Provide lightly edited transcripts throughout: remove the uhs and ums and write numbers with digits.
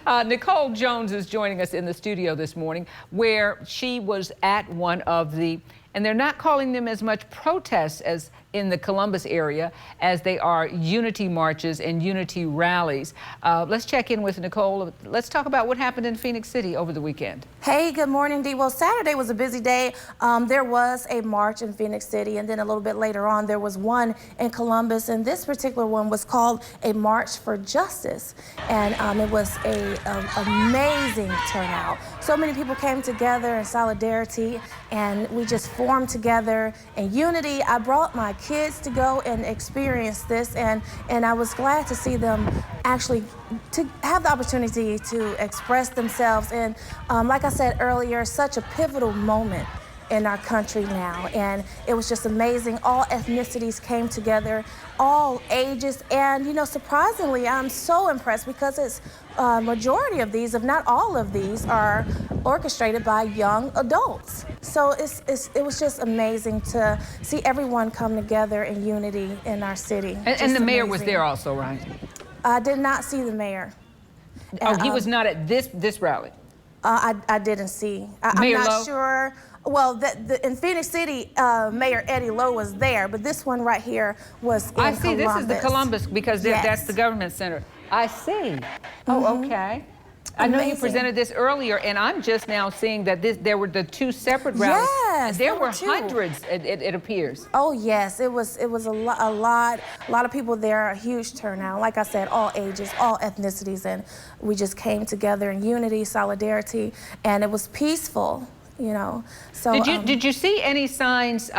Nicole Jones is joining us in the studio this morning, where she was at one of the, and they're not calling them as much protests as in the Columbus area as they are unity marches and unity rallies. Let's check in with Nicole. Let's talk about what happened in Phoenix City over the weekend. Hey, good morning, Dee. Well, Saturday was a busy day. There was a march in Phoenix City, and then a little bit later on, there was one in Columbus, and this particular one was called a March for Justice, and it was an amazing turnout. So many people came together in solidarity, and we just formed together in unity. I brought my kids to go and experience this, and I was glad to see them actually to have the opportunity to express themselves. And like I said earlier, such a pivotal moment in our country now, and it was just amazing. All ethnicities came together, all ages, and you know, surprisingly, I'm so impressed because it's majority of these, if not all of these, are orchestrated by young adults. So it was just amazing to see everyone come together in unity in our city. And the mayor was there also, right? I did not see the mayor. Oh, he was not at this rally? I didn't see. I'm not sure. Well, in Phoenix City, Mayor Eddie Lowe was there, but this one right here was in Columbus. I see, this is the Columbus, because yes, that's the government center. I see. Oh, okay. I know you presented this earlier, and I'm just now seeing that there were the two separate rallies. Yes, there were hundreds, it appears. Oh yes, it was a lot of people there, a huge turnout. Like I said, all ages, all ethnicities, and we just came together in unity, solidarity, and it was peaceful. You know, so did you see any signs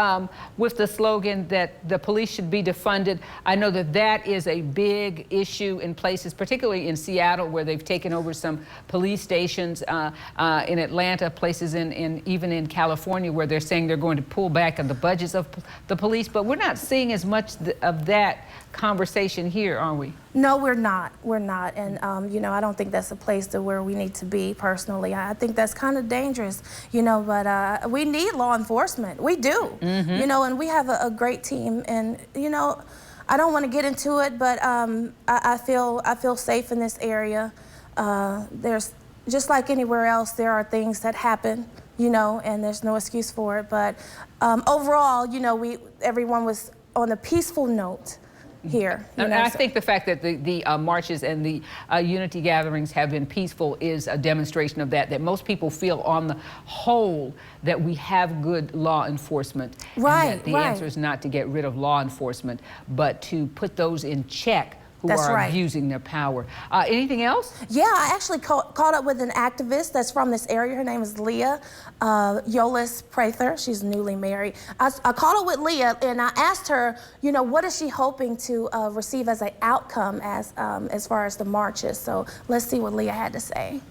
with the slogan that the police should be defunded? I know that is a big issue in places, particularly in Seattle, where they've taken over some police stations, in Atlanta, places even in California, where they're saying they're going to pull back on the budgets of the police. But we're not seeing as much of that conversation here, are we? No, we're not. We're not. And, you know, I don't think that's a place to where we need to be personally. I think that's kind of dangerous, you know, but we need law enforcement. We do, you know, and we have a great team. And, you know, I don't want to get into it, but I feel safe in this area. There's, just like anywhere else, there are things that happen, you know, and there's no excuse for it. But overall, you know, everyone was on a peaceful note here. And I think the fact that the marches and the unity gatherings have been peaceful is a demonstration of that most people feel on the whole that we have good law enforcement. Right, and that the answer is not to get rid of law enforcement, but to put those in check who That's are right. abusing their power. Anything else? Yeah, I actually caught up with an activist that's from this area. Her name is Leah Yolis Prather. She's newly married. I caught up with Leah and I asked her, you know, what is she hoping to receive as an outcome as far as the marches? So let's see what Leah had to say.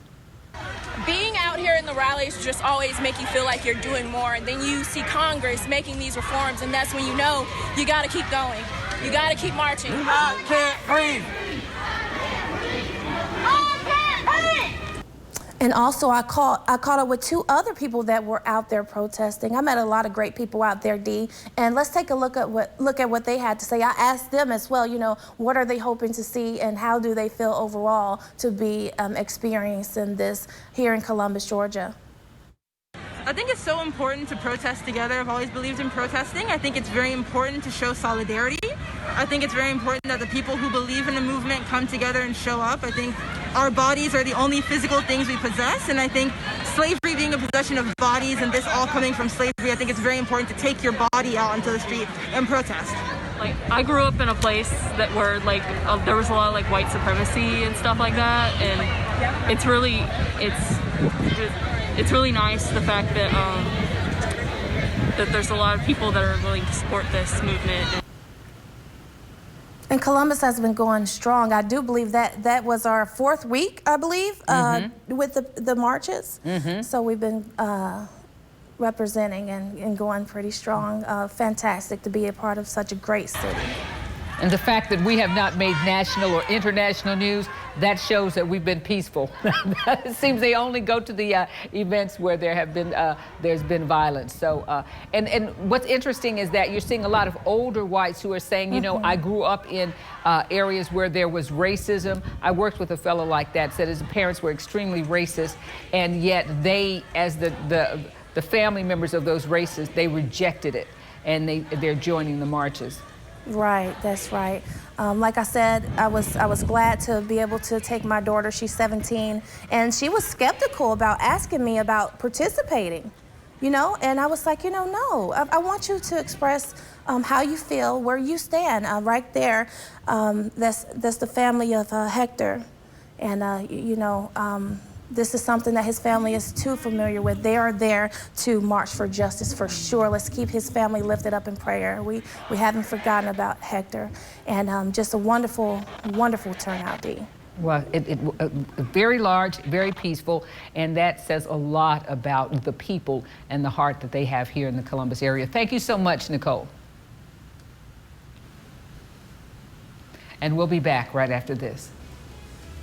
Being out here in the rallies just always make you feel like you're doing more, and then you see Congress making these reforms, and that's when you know you got to keep going. You got to keep marching. I can't breathe. And also, I caught up with two other people that were out there protesting. I met a lot of great people out there, Dee. And let's take a look at what they had to say. I asked them as well, you know, what are they hoping to see and how do they feel overall to be experiencing this here in Columbus, Georgia? I think it's so important to protest together. I've always believed in protesting. I think it's very important to show solidarity. I think it's very important that the people who believe in the movement come together and show up. I think our bodies are the only physical things we possess, and I think slavery being a possession of bodies and this all coming from slavery, I think it's very important to take your body out into the street and protest. Like, I grew up in a place where there was a lot of white supremacy and stuff like that, and it's really nice the fact that that there's a lot of people that are willing to support this movement. And Columbus has been going strong. I do believe that was our fourth week, I believe, with the marches. So we've been representing and going pretty strong. Fantastic to be a part of such a great city. And the fact that we have not made national or international news, that shows that we've been peaceful. It seems they only go to the events where there have been there's been violence. So and what's interesting is that you're seeing a lot of older whites who are saying, you know, I grew up in areas where there was racism. I worked with a fellow like that, said his parents were extremely racist, and yet they, as the family members of those races, they rejected it, and they're joining the marches. Right, that's right. Like I said, I was glad to be able to take my daughter. She's 17, and she was skeptical about asking me about participating, you know. And I was like, you know, no. I want you to express how you feel, where you stand. Right there, that's the family of Hector, and you know. This is something that his family is too familiar with. They are there to march for justice for sure. Let's keep his family lifted up in prayer. We haven't forgotten about Hector. And just a wonderful, wonderful turnout, Dee. Well, very large, very peaceful, and that says a lot about the people and the heart that they have here in the Columbus area. Thank you so much, Nicole. And we'll be back right after this.